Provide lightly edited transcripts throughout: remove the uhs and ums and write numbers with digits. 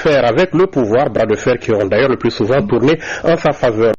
fer avec le pouvoir, bras de fer qui ont d'ailleurs le plus souvent tourné en sa faveur.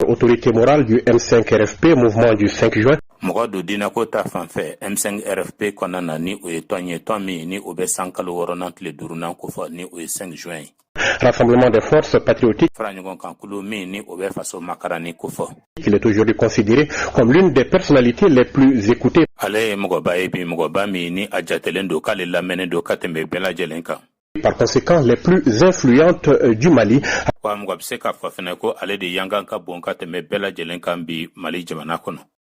Autorité morale du M5 RFP, mouvement du 5 juin. Rassemblement des forces patriotiques. Il est aujourd'hui considéré comme l'une des personnalités les plus écoutées. Par conséquent, les plus influentes du Mali.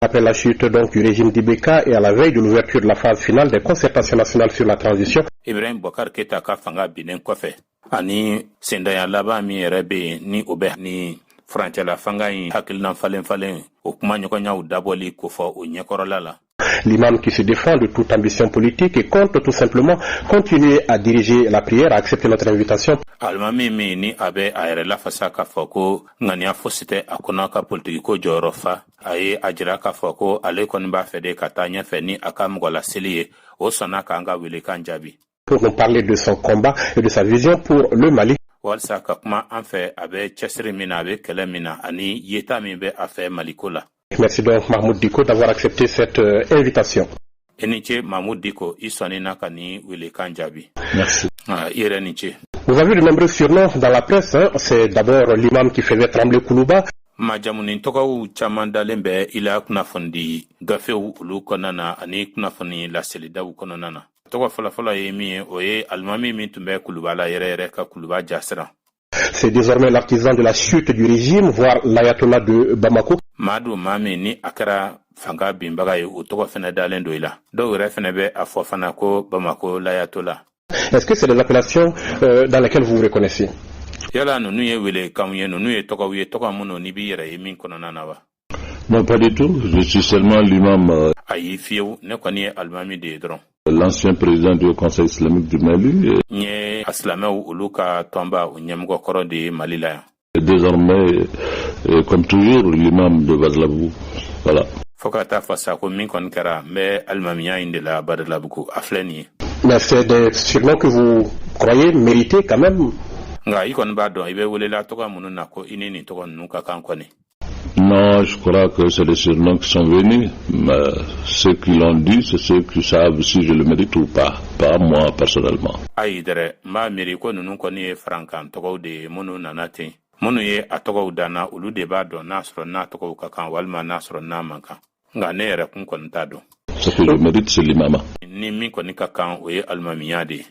Après la chute donc du régime d'Ibeka et à la veille de l'ouverture de la phase finale des concertations nationales sur la transition, Ibrahim Boubacar Keïta ka fanga binen kɔfɛ ani sendaya laban min yɛrɛ bɛ yen ni o bɛ ni furancɛla fanga in hakilina falen o kuma ɲɔgɔnyaw dabɔli ko fɔ o ɲɛkɔrɔla la. L'imam qui se défend de toute ambition politique et compte tout simplement continuer à diriger la prière, a accepté notre invitation. Alimami min ni a bɛ a yɛrɛ lafasa k'a fɔ ko ŋaniya fosi tɛ a kɔnɔ ka politiki ko jɔyɔrɔ fa a ye a jira k'a fɔ ko ale kɔni b'a fɛ de ka taa ɲɛfɛ ni a ka mɔgɔ laseli ye o sɔnna k'an ka welekan jaabi. Pour nous parler de son combat et de sa vision pour le Mali. Walsa ka kuma an fɛ a bɛ cɛsiri min na a bɛ kɛlɛ min na ani yeta min bɛ a fɛ Maliko la. Merci donc Mahmoud Diko d'avoir accepté cette invitation. Mahmoud Diko, merci. Vous avez de nombreux surnoms dans la presse. Hein? C'est d'abord l'imam qui faisait trembler Koulouba. Majamunin tokawu chamanda lembe ila kunafundi gafewu ulu konana ani kunafundi la selidawu konana. Toka fala yemi oye almami mintumbe Koulouba la yere ka Koulouba jasra. C'est désormais l'artisan de la chute du régime, voire l'ayatollah de Bamako. Madu mami ni akara fanga bimbaga yu utoka fene dalen doila. Do refene be afofana ko Bamako l'ayatollah. Est-ce que c'est des appellations dans lesquelles vous vous reconnaissez? Yala nunu ye wele kamye nunu ye toka muno nibi yere yemin konana wa. Non, pas du tout. Je suis seulement l'imam. Ayi fiu ne koni almami de dron. L'ancien président du Conseil islamique du Mali. Nye aslameu uluka tomba unyemgo koro de Malila. Désormais, comme toujours, l'imam de Badlabou. Voilà. Fokata fasa ko min kon kara me almamiya inde la Badlabou afleni. Mais c'est des surnoms que vous croyez mériter quand même. Nga ikon bado ibe wulela toka mununa ko inini toka nuka kankoni. Non, je crois que c'est des surnoms qui sont venus. Mais ceux qui l'ont dit, c'est ceux qui savent si je le mérite ou pas. Pas moi, personnellement. Aïdere, ma mériko nunu koni frankan toka de munu nanate. Munu ye atoka udana ulu de bado nasro na toka ukakan walma nasro na manka. Nga ne yere kun kontado. Ce que je mérite, c'est l'imama. Ni min koni kakan oye almamiyade.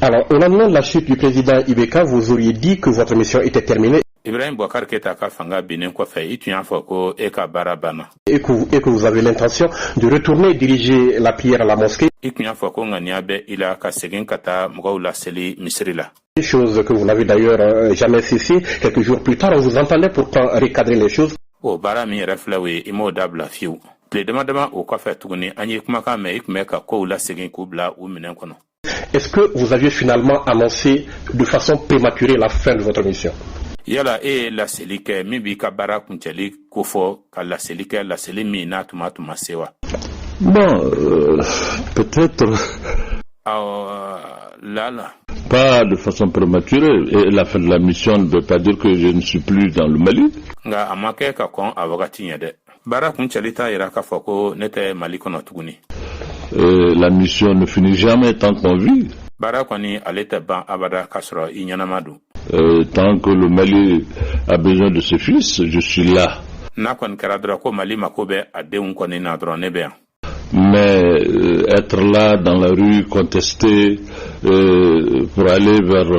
Alors, au lendemain de la chute du président Ibeka, vous auriez dit que votre mission était terminée. Ibrahim Boubacar Keïta ka fanga binen kɔfɛ i tun y'a fɔ ko e ka baara banna. Et que vous avez l'intention de retourner diriger la prière à la mosquée. I tun y'a fɔ ko ŋaniya bɛ i la ka segin ka taa mɔgɔw laseli misiri la. Chose que vous n'avez d'ailleurs jamais cessé. Quelques jours plus tard, on vous entendait pourtant recadrer les choses. O baara min yɛrɛ filɛ o ye i m'o dabila fiyewu. Tile dama o kɔfɛ tuguni an ye kumakan mɛn i tun bɛ ka kow lasegin k'u bila u minɛn kɔnɔ. Est-ce que vous aviez finalement annoncé de façon prématurée la fin de votre mission? Yala laseli kɛ min b'i ka baara kuncɛli ko fɔ ka laseli kɛ laseli min n'a tuma sewa. Bon, peut-être. Là. Pas de façon prématurée. Et la fin de la mission ne veut pas dire que je ne suis plus dans le Mali. Nga a ma kɛ ka kɔn a wagati ɲɛ dɛ. Baara kuncɛli t'a yira k'a fɔ ko ne tɛ Mali kɔnɔ tuguni. La mission ne finit jamais tant qu'on vit. Baara kɔni ale tɛ ban abada k'a sɔrɔ i ɲɛnama don. Tant que le Mali a besoin de ses fils, je suis là. N'a kɔni kɛra dɔrɔn ko Mali mako bɛ a denw kɔni na dɔrɔn ne bɛ yan. Mais être là dans la rue, contester pour aller vers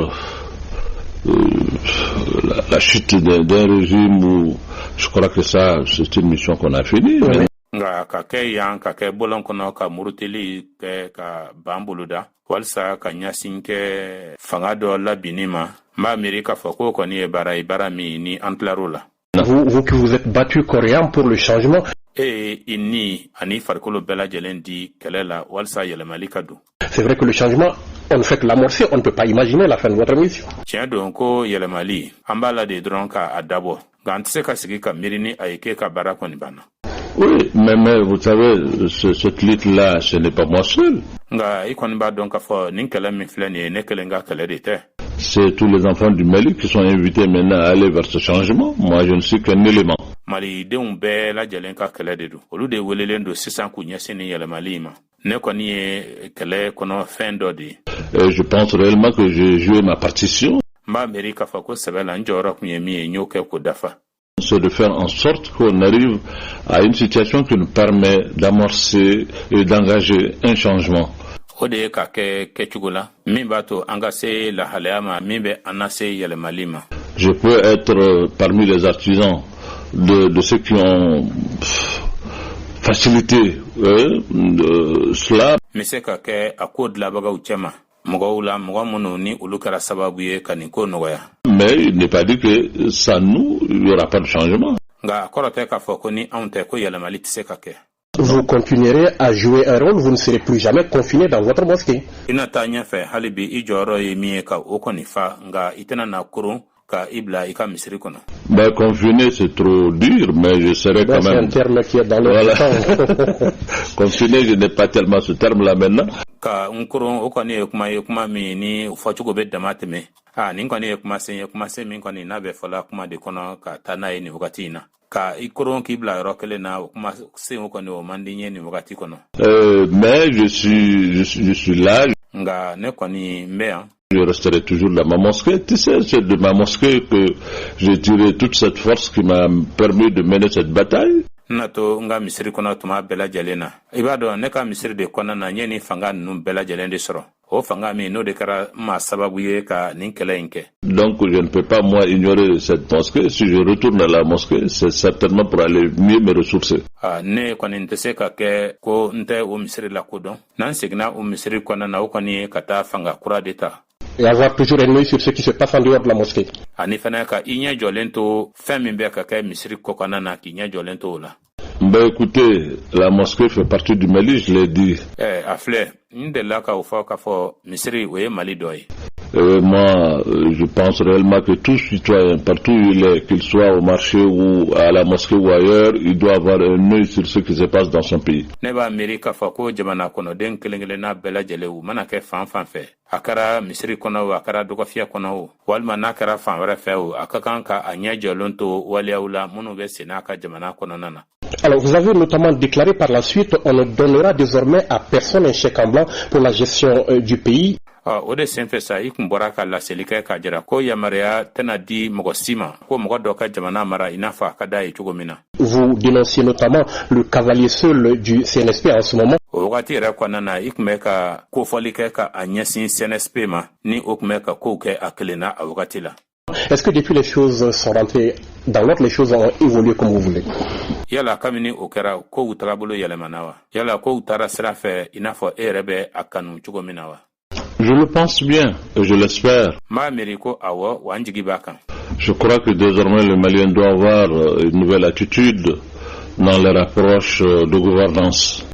la chute d'un régime où je crois que ça, c'est une mission qu'on a finie. Nga ka kɛ yan ka kɛ bɔlɔn kɔnɔ ka muruteli kɛ ka ban boloda walisa ka ɲasin kɛ fanga dɔ labinni ma n b'a miiri k'a fɔ ko kɔni ye baara min ni an tilar'o la. Vous qui vous êtes battu coréen pour le changement. I ni ani farikolo bɛɛ lajɛlen di kɛlɛ la walisa yɛlɛmali ka don. C'est vrai que le changement, on ne fait que l'amorcer, on ne peut pas imaginer la fin de votre mission. Tiɲɛ don ko yɛlɛmali an b'a la de dɔrɔn k'a dabɔ nka an tɛ se ka sigi ka miiri ni a ye k'e ka baara kɔni banna. Oui, mais vous savez, cette lutte-là, ce n'est pas moi seul. C'est tous les enfants du Mali qui sont invités maintenant à aller vers ce changement. Moi, je ne suis qu'un élément. Je pense réellement que j'ai joué ma partition. C'est de faire en sorte qu'on arrive à une situation qui nous permet d'amorcer et d'engager un changement. Je peux être parmi les artisans de ceux qui ont facilité cela. Mais il n'est pas dit que sans nous, il n'y aura pas de changement. Vous continuerez à jouer un rôle, vous ne serez plus jamais confiné dans votre mosquée. Ben, confiné, c'est trop dur, mais je serai quand même... C'est un terme qui est dans le temps. Confiné, je n'ai pas tellement ce terme-là maintenant. Mais je suis là. Je resterai toujours dans ma mosquée. Tu sais, c'est de ma mosquée que j'ai tiré toute cette force qui m'a permis de mener cette bataille. Nato nga misiri kono tuma bela jalena ibado ne ka misiri de kona na nyeni fanga num bela jalende soro o fanga mi no de kara ma sababu ye ka ninkele inke. Donc je ne peux pas moi ignorer cette mosquée. Si je retourne à la mosquée, c'est certainement pour aller mieux me ressourcer. Ne koni ntese ka ke ko nte o misiri la kodon nan signa o misiri kona na o koni kata fanga kura deta et avoir toujours un œil sur ce qui se passe en dehors de la mosquée. Ben écoutez, la mosquée fait partie du Mali, je l'ai dit. Moi, je pense réellement que tout citoyen, partout où il est, qu'il soit au marché ou à la mosquée ou ailleurs, il doit avoir un œil sur ce qui se passe dans son pays. Akara misiri kono akara dogofia kono walma nakara fan wara feo akakanka anyaje lonto waliaula munube sinaka jamana kono nana. Alors, vous avez notamment déclaré par la suite on ne donnera désormais à personne un chèque en blanc pour la gestion du pays. Ode senfesa ikumboraka la selika kajira ko yamaria tena di mogosima ko mogodoka jamana mara inafa kadai chugomina. Vous dénonciez notamment le cavalier seul du CNSP en ce moment. Ogati rakwanana ikmeka ko folike ka anyasin CNSP ma ni okmeka ko ke aklena awati la. Est-ce que depuis les choses sont rentrées dans l'ordre, les choses ont évolué comme vous voulez? Yala kamini okera ko utarabulu yale manawa. Yala ko utara serafe inafo erebe akanu chugominawa. Je le pense bien et je l'espère. Je crois que désormais le Malien doit avoir une nouvelle attitude dans les rapproches de gouvernance.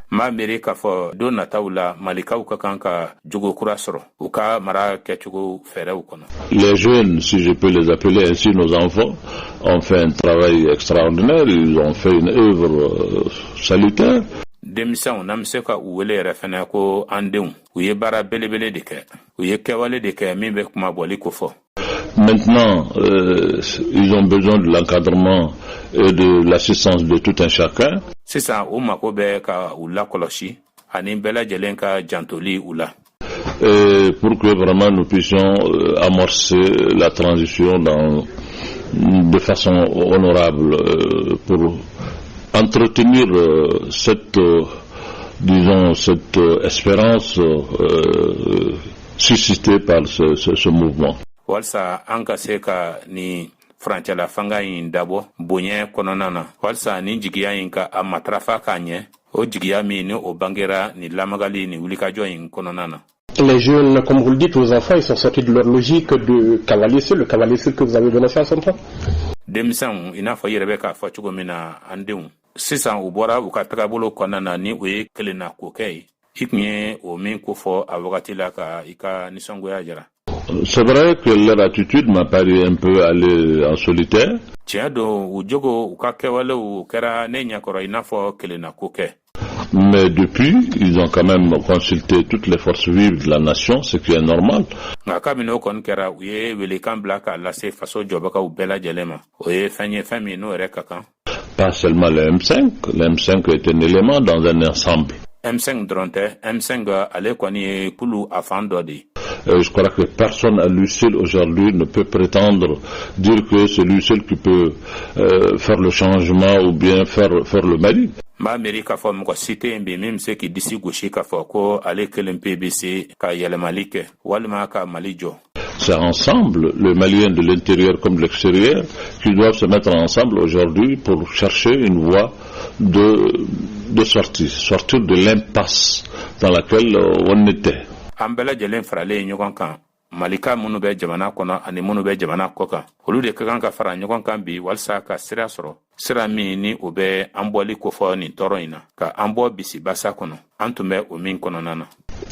Les jeunes, si je peux les appeler ainsi, nos enfants, ont fait un travail extraordinaire, ils ont fait une œuvre salutaire. Demisão namseka uwele refena ko andeu uye bara belebele deke uye kewale deke mimbe kuma boli kofo. Maintenant ils ont besoin de l'encadrement et de l'assistance de tout un chacun. C'est ça o makobe ka ula koloshi ani bela jelenka jantoli ula. Et pour que vraiment nous puissions amorcer la transition de façon honorable pour entretenir cette espérance suscitée par ce mouvement. Walsa anka seka ni Francha la fanga indabo bonye kononana walsa ni jigia inka amatrafa kanye o jigia mi ni obangera ni lamagali ni ulikajo in kononana. Les jeunes, comme vous le dites, aux enfants, ils sont sortis de leur logique de cavalier seul, le cavalier seul que vous avez dénoncé en son temps. Demisan ina fa yerebeka fa chugomina andeu sisan ubora ukatakabolo konana ni we kelena kokei iknye o min ko fo awati la ka ika nisongo ya jara. C'est vrai que leur attitude m'a paru un peu aller en solitaire. Mais depuis, ils ont quand même consulté toutes les forces vives de la nation, ce qui est normal. Pas seulement le M5, le M5 est un élément dans un ensemble. Je crois que personne à lui seul aujourd'hui ne peut prétendre dire que c'est lui seul qui peut faire le changement ou bien faire le Mali. C'est ensemble, les Maliens de l'intérieur comme de l'extérieur, qui doivent se mettre ensemble aujourd'hui pour chercher une voie de sortir de l'impasse dans laquelle on était. Malika munu be jamana kono ani munu be jamana koka olu de kan ka fara ɲɔgɔn kan bi walsa ka sira sɔrɔ sira min ni o be an bɔli kofɔ nin tɔɔrɔ in na ka an bɔ bisi basa kɔnɔ an tun bɛ o min kɔnɔna na.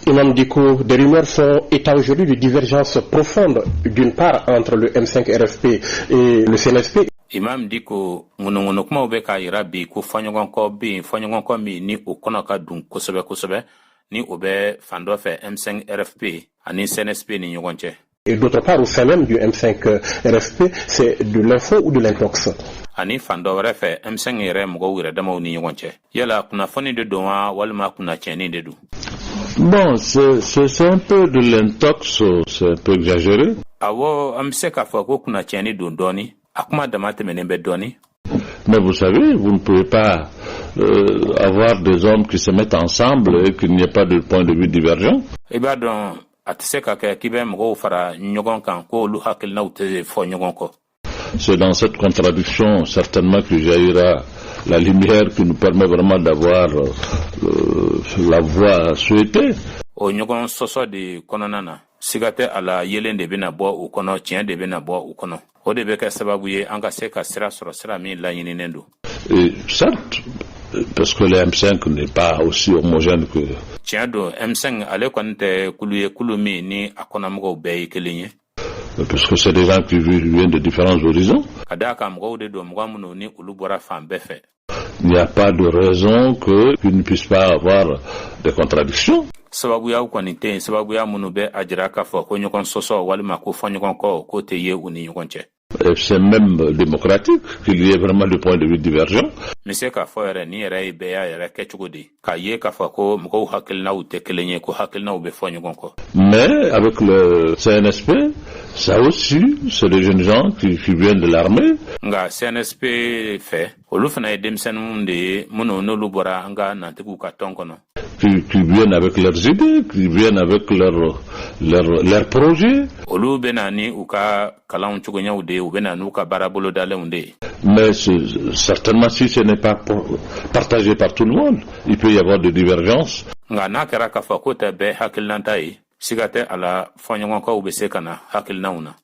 Imam Dicko, des rumeurs font état aujourd'hui de divergences profondes d'une part entre le M5 RFP et le CNSP. Imam Dicko, ŋunɔŋunɔ kumaw bɛ k'a yira bi ko fɔɲɔgɔn kɔ bɛ yen fɔɲɔgɔn kɔ min ni o kɔnɔ ka dun kosɛbɛ kosɛbɛ ni o bɛ fan dɔ fɛ M5 RFP ani CNSP ni ɲɔgɔn cɛ. Et d'autre part, au sein même du M5 RFP, c'est de l'info ou de l'intox. Ani fan dɔ wɛrɛ fɛ M5 yɛrɛ mɔgɔw yɛrɛ damaw ni ɲɔgɔn cɛ. Yala kunnafoni de don wa walima kunnacɛnni de don? Bon, c'est un peu de l'intox, c'est un peu exagéré. Awɔ, an bɛ se k'a fɔ ko kunnacɛnni don dɔɔni. A kuma dama tɛmɛnen bɛ dɔɔni. Mais vous savez, vous ne pouvez pas avoir des hommes qui se mettent ensemble et qu'il n'y ait pas de point de vue divergent. I b'a dɔn a tɛ se ka kɛ k'i bɛ mɔgɔw fara ɲɔgɔn kan ko olu hakilinaw tɛ fɔ ɲɔgɔn kɔ. C'est dans cette contradiction certainement que jaillira la lumière qui nous permet vraiment d'avoir la voie souhaitée. O ɲɔgɔn sɔsɔ de kɔnɔna na siga tɛ a la yelen de bɛna bɔ u kɔnɔ tiɲɛ de bɛna bɔ u kɔnɔ o de bɛ kɛ sababu ye an ka se ka sira sɔrɔ sira min laɲininen don. Et certes, parce que le M5 n'est pas aussi homogène que... Tiɲɛ don M5 ale kɔni tɛ kulu ye kulu min ni a kɔnɔmɔgɔw bɛɛ ye kelen ye. Parce que c'est des gens qui viennent de différents horizons. Ka d'a kan mɔgɔw de don mɔgɔ minnu ni olu bɔra fan bɛɛ fɛ. Il n'y a pas de raison qu'il ne puisse pas avoir des contradictions. Sababuya kɔni tɛ yen sababuya minnu bɛ a jira k'a fɔ ko ɲɔgɔn sɔsɔ walima ko fɔ ɲɔgɔn kɔ k'o tɛ ye u ni ɲɔgɔn cɛ. C'est même démocratique qu'il y ait vraiment des points de vue divergents. Mais c'est qu'à faire ni yɛrɛ bɛɛ y'a yɛrɛ kɛcogo di k'a ye k'a fɔ ko mɔgɔw hakilinaw tɛ kelen ye ko hakilinaw bɛ fɔ ɲɔgɔn kɔ. Mais avec le CNSP, ça aussi, c'est des jeunes gens qui viennent de l'armée. Nga CNSP fɛ olu fana ye denmisɛnninw de ye minnu n'olu bɔra an ka nantigiw ka tɔn kɔnɔ. Qui viennent avec leurs idées, qui viennent avec leurs projets. Olu bɛna ni u ka kalanw cogoɲaw de ye u bɛna n'u ka baara bolodalenw de ye. Mais certainement si ce n'est pas partagé par tout le monde, il peut y avoir des divergences. Nga n'a kɛra k'a fɔ ko tɛ bɛɛ hakilinata ye siga tɛ a la fɔɲɔgɔnkaw bɛ se ka na hakilinaw na.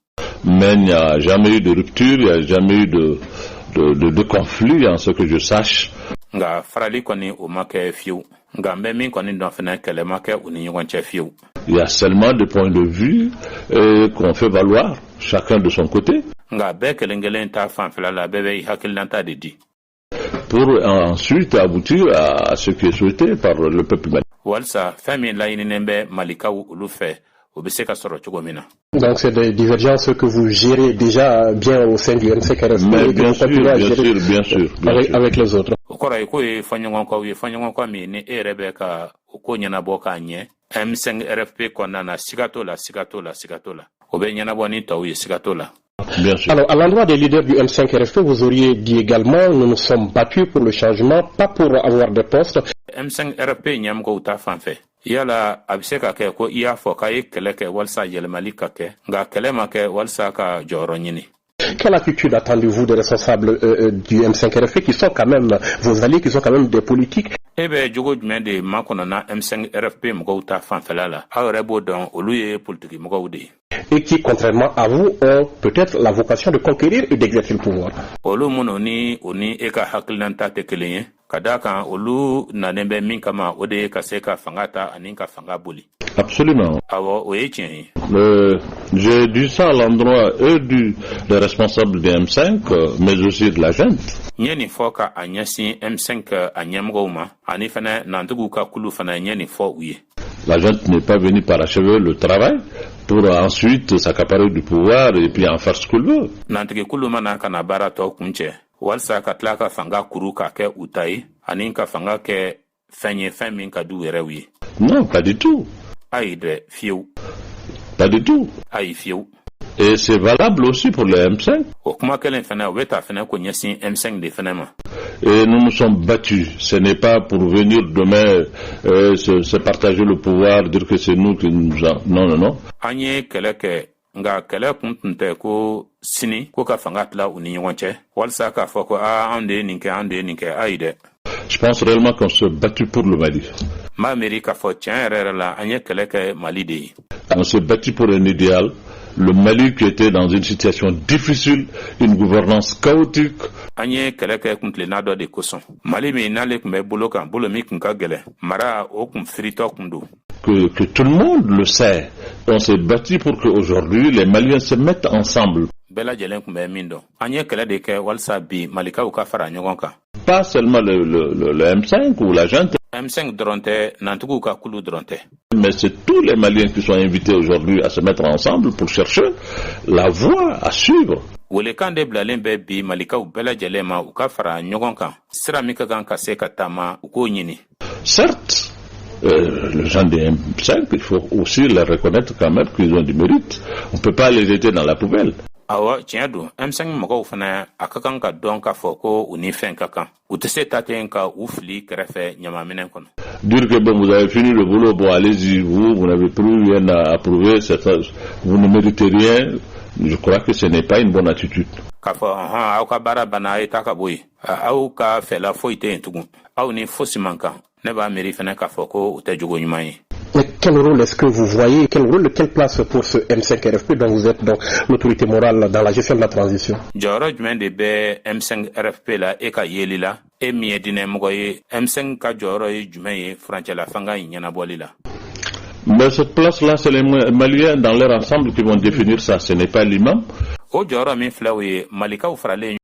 Mais il n'y a jamais eu de rupture, il n'y a jamais eu de conflit en ce que je sache. Nga farali kɔni o ma kɛ fiyewu. Nga mbɛ min kɔni dɔn fɛnɛ kɛlɛ ma kɛ u ni ɲɔgɔn cɛ fiyewu. Il y a seulement des points de vue qu'on fait valoir, chacun de son côté. Nga bɛɛ kelen-kelen ta fanfɛla la bɛɛ bɛ hakilinata de di. Pour ensuite aboutir à ce qui est souhaité par le peuple malien. Walsa fɛn min laɲininen bɛ malikaw olu fɛ o bɛ se ka sɔrɔ cogo min na. Donc c'est des divergences que vous gérez déjà bien au sein du M5 RFP. Mais bien sûr. Avec les autres. O kɔrɔ ye ko ye fɔɲɔgɔnkaw ye fɔɲɔgɔnkaw min ni e yɛrɛ bɛ ka o ko ɲɛnabɔ k'a ɲɛ M5 RFP kɔnɔna na siga t'o la. O bɛ ɲɛnabɔ ni tɔw ye siga t'o la. Bien sûr. Alors, à l'endroit des leaders du M5 RFP, vous auriez dit également, nous nous sommes battus pour le changement, pas pour avoir des postes. M5 RFP ɲɛmɔgɔw ta fan fɛ. Yala a bɛ se ka kɛ ko i y'a fɔ k'a ye kɛlɛ kɛ walasa yɛlɛmali ka kɛ nka kɛlɛ ma kɛ walasa ka jɔyɔrɔ ɲini. Quelle attitude attendez-vous des responsables du M5 RFP qui sont quand même vos alliés, qui sont quand même des politiques? E bɛ jogo jumɛn de makɔnɔ na M5 RFP mɔgɔw ta fanfɛla la aw yɛrɛ b'o dɔn olu ye politiki mɔgɔw de ye. et qui, contrairement à vous, ont peut-être la vocation de conquérir et d'exercer le pouvoir. Absolument. J'ai dit ça à l'endroit des responsables de M5, mais aussi de la junte. La junte n'est pas venue parachever le travail pour ensuite s'accaparer du pouvoir et puis en faire ce qu'il veut. Non, pas du tout. Pas du tout. Et c'est valable aussi pour le M5. Et nous nous sommes battus. Ce n'est pas pour venir demain se partager le pouvoir, dire que c'est nous qui nous en... Non, non, non. Je pense réellement qu'on s'est battu pour le Mali. On s'est battu pour un idéal. Le Mali qui était dans une situation difficile, une gouvernance chaotique. Que tout le monde le sait. On s'est battu pour qu'aujourd'hui les Maliens se mettent ensemble. Pas seulement le M5 ou la junte. Mais c'est tous les Maliens qui sont invités aujourd'hui à se mettre ensemble pour chercher la voie à suivre. Certes, les gens des M5, il faut aussi les reconnaître quand même qu'ils ont du mérite. On ne peut pas les jeter dans la poubelle. Dire que bon, vous avez fini le boulot, bon allez-y, vous n'avez plus rien à approuver, vous ne méritez rien, je crois que ce n'est pas une bonne attitude. Mais quel rôle est-ce que vous voyez, quelle place pour ce M5-RFP dont vous êtes donc l'autorité morale dans la gestion de la transition? Mais cette place-là, c'est les Maliens dans leur ensemble qui vont définir ça, ce n'est pas l'imam.